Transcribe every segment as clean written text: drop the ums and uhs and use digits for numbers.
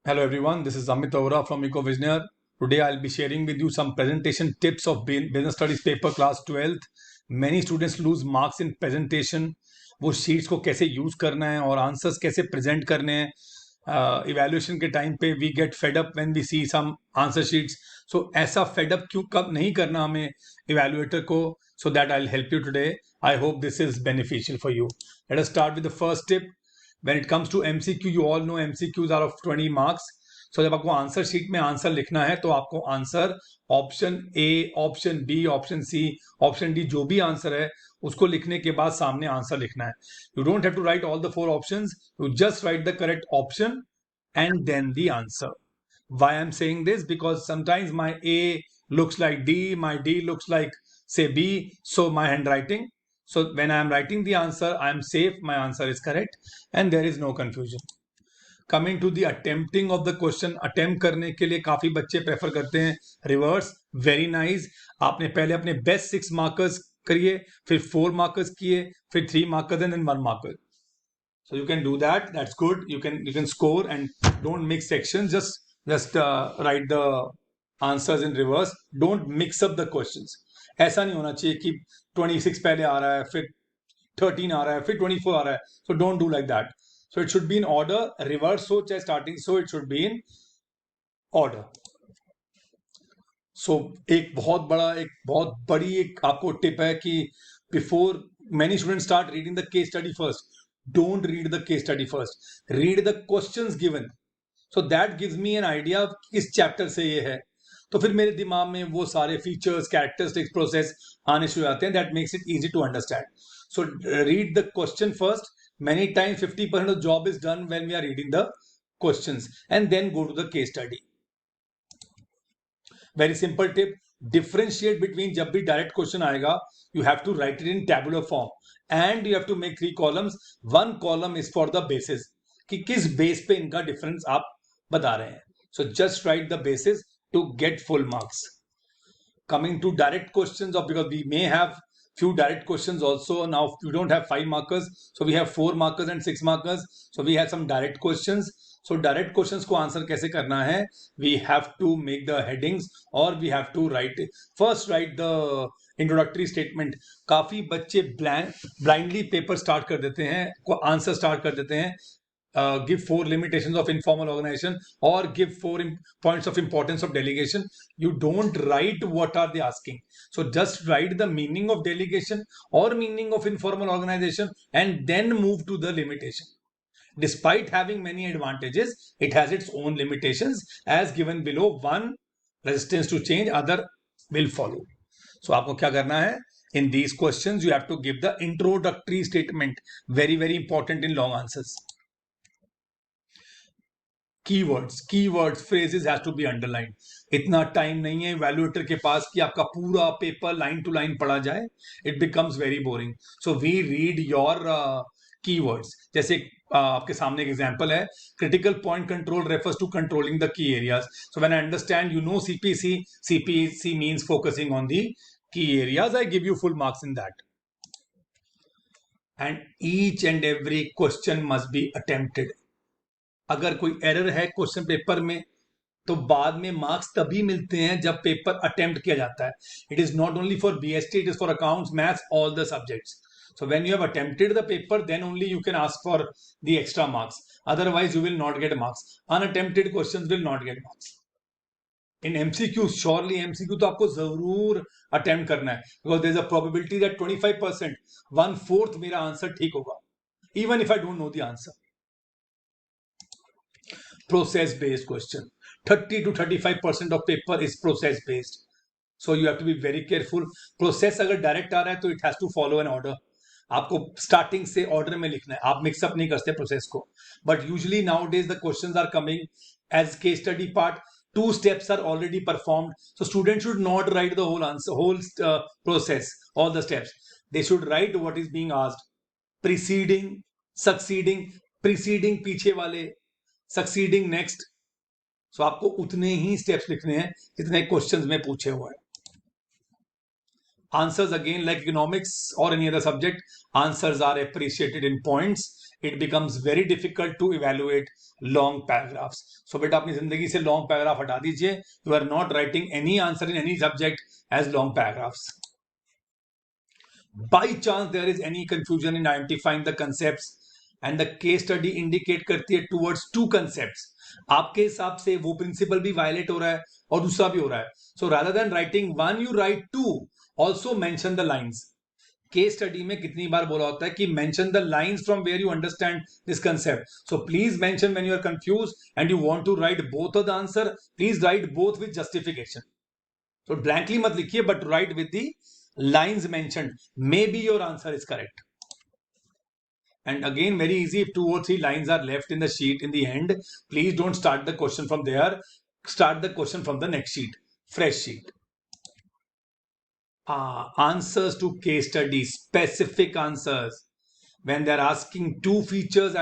Hello everyone, this is Amit Aura from EcoVisionaire. Today I'll be sharing with you some presentation tips of Business Studies paper class 12th. Many students lose marks in presentation. वो sheets को कैसे use करना है और answers कैसे present करने हैं evaluation के टाइम पे we get fed up when we see some answer sheets. So ऐसा फेड अप क्यों कब नहीं करना हमें इवैल्यूएटर को. So that I will help you today. I hope this is beneficial for you. Let us start with the first tip. When it comes to MCQ, you all know MCQs are of 20 marks. So जब आपको answer sheet में answer लिखना है तो आपको answer option A, option B, option C, option D जो भी answer है उसको लिखने के बाद सामने आंसर लिखना है. You don't have to write all the four options. You just write the correct option and then the answer. Why I'm saying this? Because sometimes my A looks like D, my D looks like say B, so my handwriting. So when I am writing the answer, I am safe, my answer is correct and there is no confusion. Coming to the attempting of the question, attempt करने के लिए काफी बच्चे prefer करते हैं reverse. Very nice. आपने पहले अपने बेस्ट 6 मार्कर्स करिए, फिर 4 मार्कर्स किए, फिर 3 markers and then 1 marker. So you can do that. That's good. You can score and don't mix sections. Just write the answers in reverse. Don't mix up the questions. ऐसा नहीं होना चाहिए कि 26 पहले आ रहा है, फिर 13 आ रहा है, फिर 24 आ रहा है. So don't do like that. So it should be in order. Reverse हो चाहे starting, so it should be in order. So एक बहुत बड़ी एक आपको टिप है कि before many students start reading the case study first. Don't read the case study first. Read the questions given. So that gives me an idea of किस chapter से ये है. तो फिर मेरे दिमाग में वो सारे फीचर्स, कैरेक्टरिस्टिक्स, प्रोसेस आने शुरू आते हैं. That makes it easy to understand. So read the question first. Many times 50% of the job is done when we are reading the questions and then go to the case study. Very simple tip. Differentiate between जब भी direct question आएगा, you have to write it in tabular form and you have to make 3 columns. One column is for the basis कि किस base पे इनका difference आप बता रहे हैं. So just write the basis to get full marks. Coming to direct questions, or because we may have few direct questions also. Now we don't have 5 markers, so we have 4 markers and 6 markers. So we have some direct questions. So direct questions को answer कैसे करना है, we have to make the headings or we have to write first write the introductory statement. काफी बच्चे blindly paper start कर देते हैं, answer start कर देते हैं. Give 4 limitations of informal organization or give 4 points of importance of delegation. You don't write what are they asking. So just write the meaning of delegation or meaning of informal organization and then move to the limitation. Despite having many advantages, it has its own limitations as given below. One, resistance to change, other will follow. So आपको क्या करना है? In these questions, you have to give the introductory statement. Very, very important in long answers. Keywords, phrases has to be underlined. इतना time नहीं है evaluator के पास कि आपका पूरा पेपर लाइन टू लाइन पढ़ा जाए. It becomes very boring. So we read your keywords. जैसे आपके सामने एक एग्जांपल है. Critical point control refers to controlling the key areas. So when I understand you know CPC means focusing on the key areas, I give you full marks in that. And each and every question must be attempted. अगर कोई error है question paper में तो बाद में marks तभी मिलते हैं जब पेपर अटेम्प्ट किया जाता है. It is not only for BST, it is for accounts, maths, all the subjects. So when you have attempted the paper, then only you can ask for the extra marks. Otherwise, you will not get marks. Unattempted questions will not get marks. In MCQ, surely MCQ तो आपको जरूर attempt करना है, because there is a probability that 25%, 1/4 मेरा answer ठीक होगा, even if I don't know the answer. Process based question. 30 to 35% of paper is process based. So you have to be very careful. Process अगर direct आ रहा है तो it has to follow an order. आपको starting से order में लिखना है. आप मिक्सअप नहीं करते प्रोसेस को. But usually nowadays the questions are coming as case study part. 2 steps are already performed. So students should not write the whole answer, whole process, all the steps. They should write what is being asked. Preceding, succeeding, preceding पीछे वाले, succeeding next. So आपको उतने ही steps लिखने हैं जितने questions में पूछे हुए हैं. Answers again, like economics or any other subject, answers are appreciated in points. it becomes very difficult to evaluate long paragraphs. So beta apni zindagi se long paragraph hata dijiye. You are not writing any answer in any subject as long paragraphs. By chance there is any confusion in identifying the concepts and the case study indicate करती है towards two concepts, आपके हिसाब से वो principal भी violet हो रहा है और दूसरा भी हो रहा है. So rather than writing one, you write two. Also mention the lines. Case study में कितनी बार बोला होता है कि mention the lines from where you understand this concept. So please mention when you are confuse and you want to write both of the answer, please write both with justification. तो blankly मत लिखिए, but write with the lines mentioned. Maybe your answer is correct. And again, very easy, if 2 or 3 lines are left in the sheet in the end, please don't start the question from there. Start the question from the next sheet, fresh sheet. Answers to case studies, specific answers. When they're asking 2 features,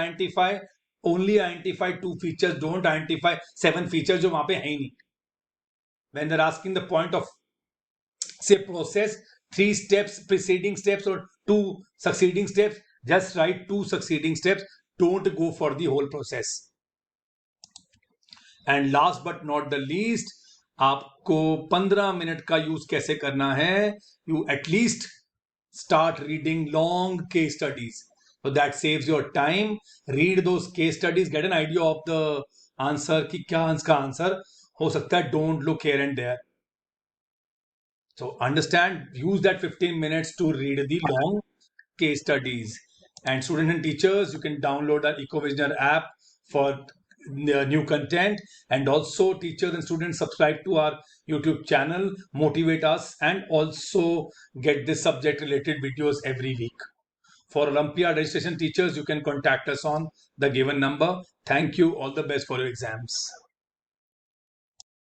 only identify 2 features. Don't identify 7 features जो वहां पे है ही नहीं. When they're asking the point of, say, process, 3 steps, preceding steps or 2 succeeding steps, just write 2 succeeding steps. Don't go for the whole process. And last but not the least, आपको 15 minute का use कैसे करना है. You at least start reading long case studies. So that saves your time. Read those case studies, get an idea of the answer कि क्या इसका answer हो सकता है. Don't look here and there. So understand, use that 15 minutes to read the long case studies. And students and teachers, you can download the EcoVisioner app for new content. And also teachers and students, subscribe to our YouTube channel, motivate us, and also get this subject related videos every week. For Olympiad registration teachers, you can contact us on the given number. Thank you. All the best for your exams.